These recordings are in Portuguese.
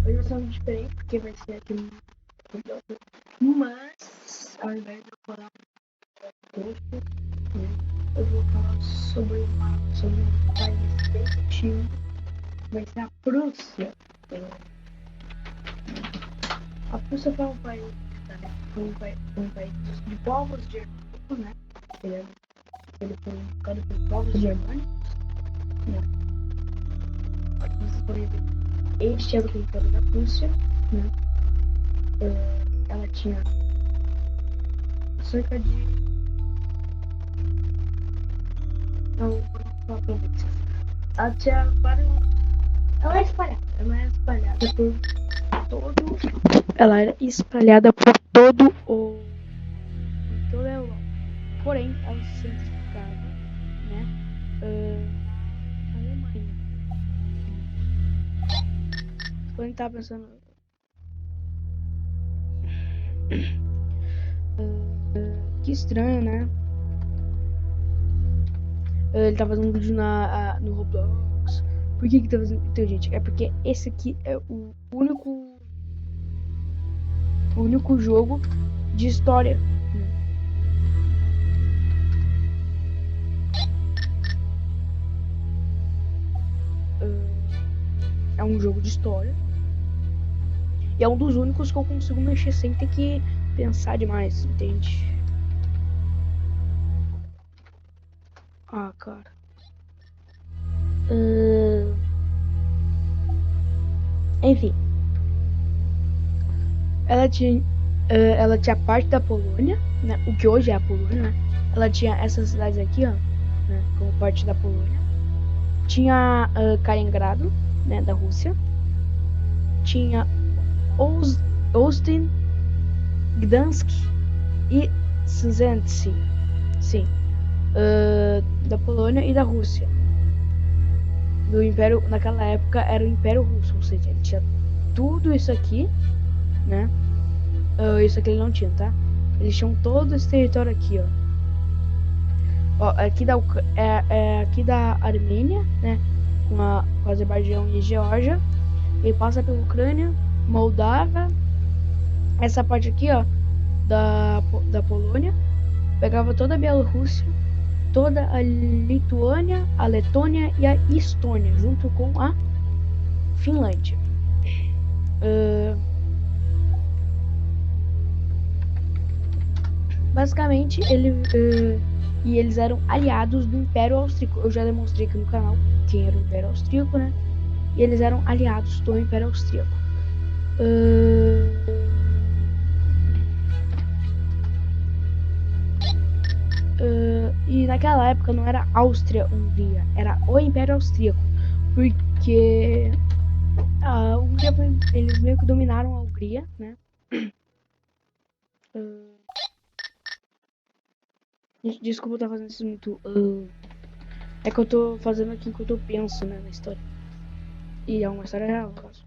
Hoje vai ser um diferente, porque vai ser aqui no computador. Mas, ao invés de eu falar posto, né, eu vou falar sobre um país bem antigo, vai ser a Prússia. A Prússia foi um país, né, um país de povos germânicos, né? Ele foi indicado por povos germânicos, né? Vocês podem ver, este era o território da Prússia, né? Ela tinha cerca de... Não vou falar províncias. Ela tinha vários... Ela é espalhada por todo... Ela era espalhada por toda a Europa. Porém, ela se centrificava, né, na Alemanha. Quando a gente tava pensando... que estranho, né? Ele tá fazendo um vídeo no Roblox. Por que tá fazendo? Então, gente, é porque esse aqui é o único jogo de história. É um jogo de história. E é um dos únicos que eu consigo mexer sem ter que pensar demais, entende? Ah, cara. Enfim. Ela tinha parte da Polônia, né? O que hoje é a Polônia, né? Ela tinha essas cidades aqui, ó, né? Como parte da Polônia. Tinha Kaliningrado, né? Da Rússia. Tinha Olsztyn, Gdansk e Szentsi, sim, da Polônia e da Rússia. Do Império, naquela época era o Império Russo, ou seja, ele tinha tudo isso aqui, né? Isso aqui ele não tinha, tá? Eles tinham todo esse território aqui, ó. Aqui aqui da Armênia, né? Com a Azerbaijão e Geórgia. Ele passa pela Ucrânia, Moldávia, essa parte aqui, ó, da Polônia, pegava toda a Bielorrússia, toda a Lituânia, a Letônia e a Estônia, junto com a Finlândia. Basicamente, eles eram aliados do Império Austríaco. Eu já demonstrei aqui no canal quem era o Império Austríaco, né? E eles eram aliados do Império Austríaco. E naquela época não era Áustria-Hungria, era o Império Austríaco, porque a Hungria, eles meio que dominaram a Hungria, né? Desculpa eu estar fazendo isso muito. É que eu tô fazendo aqui enquanto eu penso, né, na história. E é uma história real, no caso.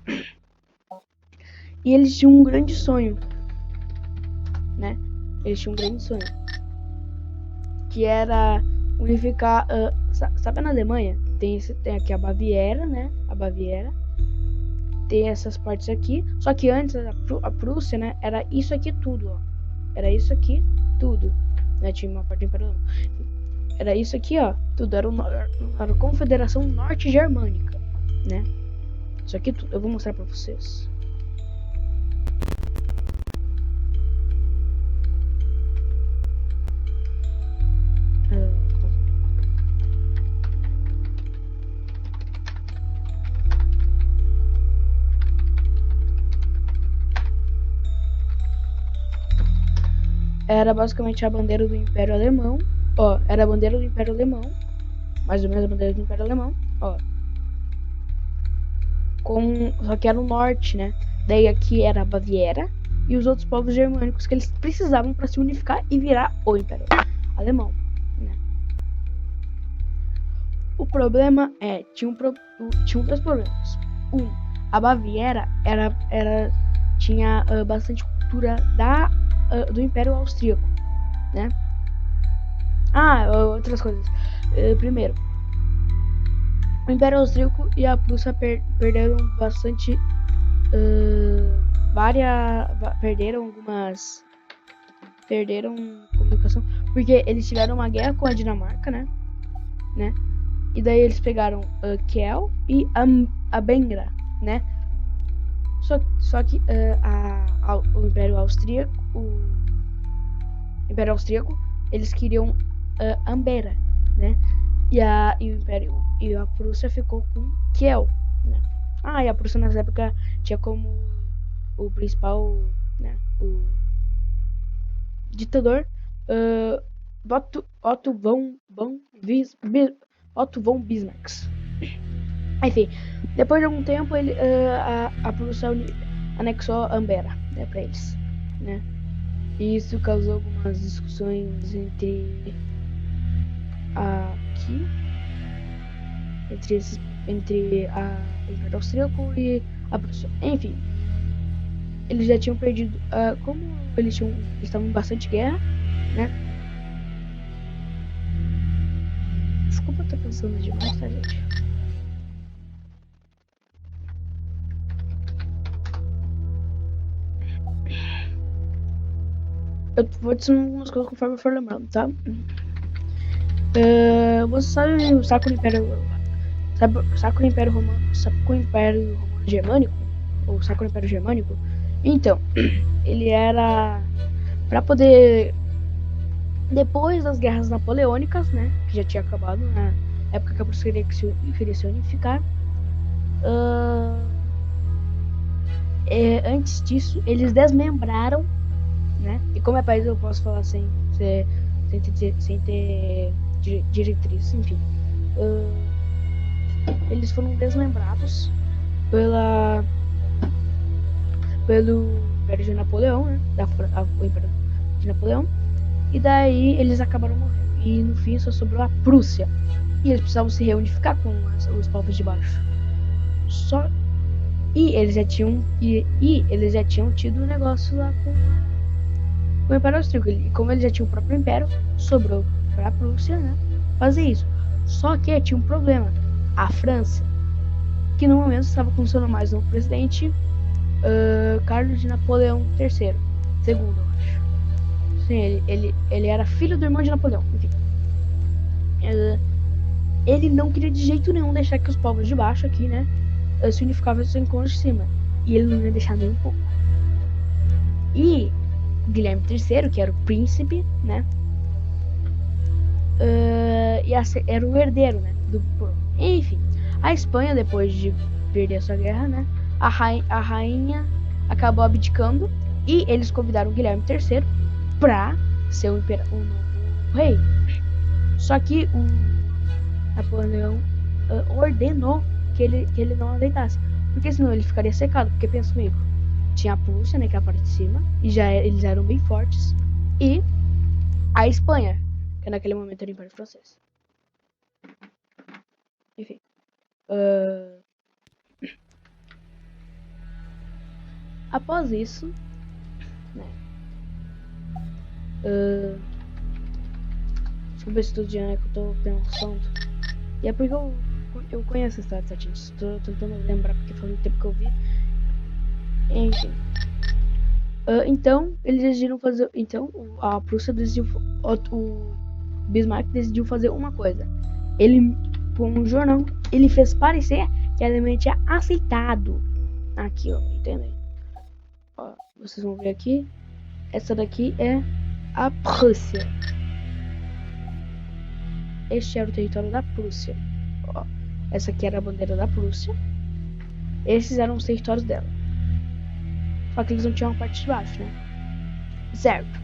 E eles tinham um grande sonho, né? Eles tinham um grande sonho, que era unificar. Sabe na Alemanha? Tem aqui a Baviera, né? A Baviera. Tem essas partes aqui. Só que antes a Prússia, né? Era isso aqui tudo, ó. Era isso aqui tudo. Né? Tinha uma parte do Império Alemão. Era isso aqui, ó. Tudo. Era a Confederação Norte-Germânica, né? Isso aqui tudo. Eu vou mostrar pra vocês. Era basicamente a bandeira do Império Alemão. Ó, era a bandeira do Império Alemão. Mais ou menos a bandeira do Império Alemão. Ó. Só que era o norte, né? Daí aqui era a Baviera e os outros povos germânicos que eles precisavam para se unificar e virar o Império Alemão, né? O problema tinham dois problemas. A Baviera tinha bastante cultura do Império Austríaco, né? Outras coisas. Primeiro, o Império Austríaco e a Prússia perderam bastante perderam comunicação, porque eles tiveram uma guerra com a Dinamarca, né? E daí eles pegaram Kiel e Abengra, né? Só que o Império Austríaco, eles queriam Ambera, né? E a Prússia ficou com Kiel, né? E a Prússia nessa época tinha como o principal, né, o ditador Otto von Bismarck. Enfim, depois de algum tempo a Prússia anexou Ambera, né, para eles, né? E isso causou algumas discussões entre o Império Austríaco e a Prússia. Enfim, eles já tinham perdido, como eles estavam em bastante guerra, né? Desculpa, eu tô pensando demais, tá, gente? Eu vou dizer algumas coisas conforme eu for lembrando, tá? Você sabe o Sacro Império Romano Germânico? Ou Sacro Império Germânico? Então, ele era para poder, depois das guerras napoleônicas, né, que já tinha acabado na época que a Prússia queria se unificar, antes disso eles desmembraram, né? E como é país eu posso falar sem ter diretriz, enfim. Eles foram desmembrados pelo Império de Napoleão, né? O Império de Napoleão. E daí eles acabaram morrendo. E no fim só sobrou a Prússia. E eles precisavam se reunificar com os povos de baixo. E eles já tinham tido um negócio lá com o Império Austríaco. E como eles já tinham o próprio Império, sobrou para a Prússia, né, fazer isso. Só que tinha um problema. A França, que no momento estava com seu mais novo presidente, Carlos de Napoleão III, segundo, eu acho. Sim, ele era filho do irmão de Napoleão. Enfim. Ele não queria de jeito nenhum deixar que os povos de baixo aqui, né, se unificassem com os de cima. E ele não ia deixar nem um pouco. E Guilherme III, que era o príncipe, né, era o herdeiro, né, do povo. Enfim, a Espanha, depois de perder essa guerra, né, a rainha acabou abdicando e eles convidaram o Guilherme III para ser o novo rei. Só que o Napoleão ordenou que ele não aceitasse, porque senão ele ficaria secado. Porque pensa comigo, tinha a Prússia, né, que é a parte de cima, e eles eram bem fortes, e a Espanha, que naquele momento era o Império Francês. Enfim. Após isso, né, desculpa esse tudo de ano que eu tô pensando. E é porque eu conheço a história de Satinho. Estou tentando lembrar porque faz muito tempo que eu vi. Enfim. Então, eles decidiram fazer. Então, a Prússia decidiu. O Bismarck decidiu fazer uma coisa. Ele, com um jornal, ele fez parecer que a Alemanha tinha aceitado aquilo, entendeu? Ó, vocês vão ver aqui. Essa daqui é a Prússia. Este era o território da Prússia. Ó, essa aqui era a bandeira da Prússia. Esses eram os territórios dela. Só que eles não tinham a parte de baixo, né? Certo.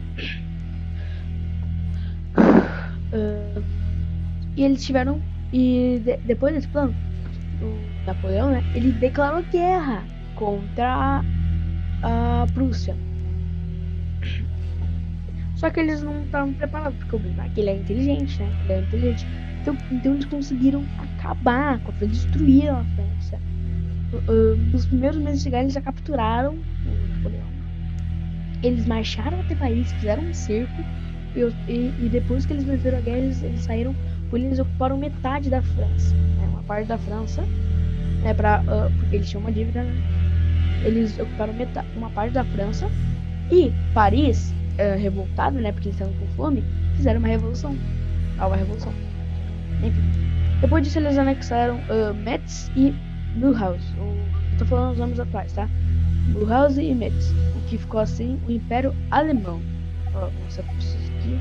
E eles tiveram. E depois desse plano, o Napoleão, né? Ele declarou guerra contra a Prússia. Só que eles não estavam preparados, porque o Bismarck, ele é inteligente, né? Ele é inteligente. Então eles conseguiram acabar com a França, destruíram a França. Nos primeiros meses de chegar, eles já capturaram o Napoleão. Eles marcharam até Paris, fizeram um cerco. E depois que eles venceram a guerra, eles saíram, eles ocuparam metade da França, né? Uma parte da França, né? Porque eles tinham uma dívida, né, eles ocuparam uma parte da França e Paris, revoltado, né, porque eles estavam com fome, fizeram uma revolução. Uma revolução. Enfim. Depois disso eles anexaram Metz e Mulhouse. Tô falando os nomes atuais, tá? Mulhouse e Metz. O que ficou assim o Império Alemão. Nossa, preciso aqui.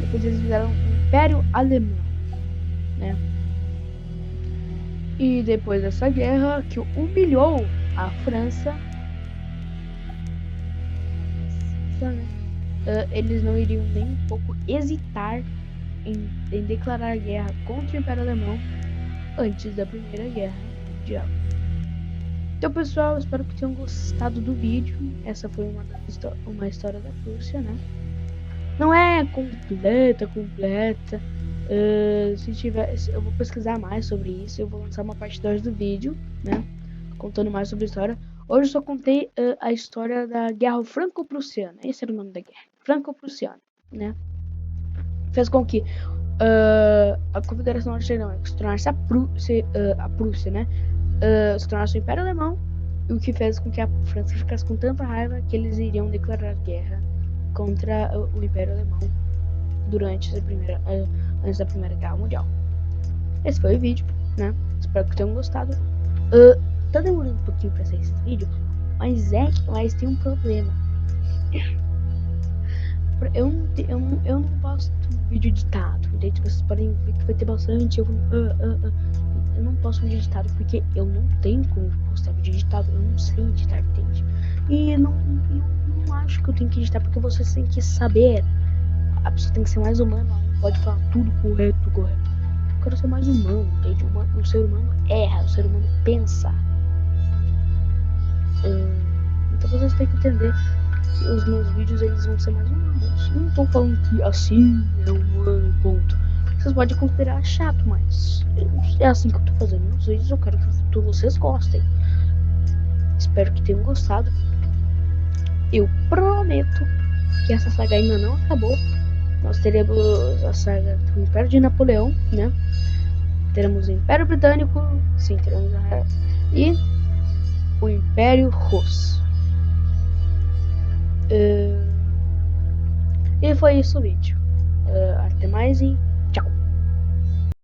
Depois eles fizeram o Império Alemão, né? E depois dessa guerra que humilhou a França, eles não iriam nem um pouco hesitar em declarar guerra contra o Império Alemão antes da Primeira Guerra Mundial. Então, pessoal, espero que tenham gostado do vídeo. Essa foi uma história da Prússia, né? Não é completa. Se tiver, eu vou pesquisar mais sobre isso. Eu vou lançar uma parte 2 do vídeo, né? Contando mais sobre a história. Hoje eu só contei a história da Guerra Franco-Prussiana. Esse era o nome da guerra. Franco-Prussiana, né? Fez com que a Confederação Norte-Germânica se tornasse a Prússia, né? Se tornasse o Império Alemão, o que fez com que a França ficasse com tanta raiva que eles iriam declarar guerra contra o Império Alemão antes da Primeira Guerra Mundial. Esse foi o vídeo, né? Espero que tenham gostado. Tá demorando um pouquinho pra sair esse vídeo, mas tem um problema. Eu não posto vídeo editado, entende? Vocês podem ver que vai ter bastante. Eu não posto vídeo editado porque eu não tenho como postar vídeo editado. Eu não sei editar, entende? E eu não acho que eu tenho que editar porque vocês têm que saber. A pessoa tem que ser mais humana, não pode falar tudo correto. Eu quero ser mais humano, entende? O ser humano erra, o ser humano pensa. Então vocês têm que entender que os meus vídeos eles vão ser mais humanos. Eu não tô falando que assim é humano, ponto. Vocês podem considerar chato, mas é assim que eu tô fazendo meus vídeos. Eu quero que vocês gostem. Espero que tenham gostado. Eu prometo que essa saga ainda não acabou. Nós teremos a saga do Império de Napoleão, né? Teremos o Império Britânico, sim, teremos e o Império Russo. E foi isso o vídeo. Até mais e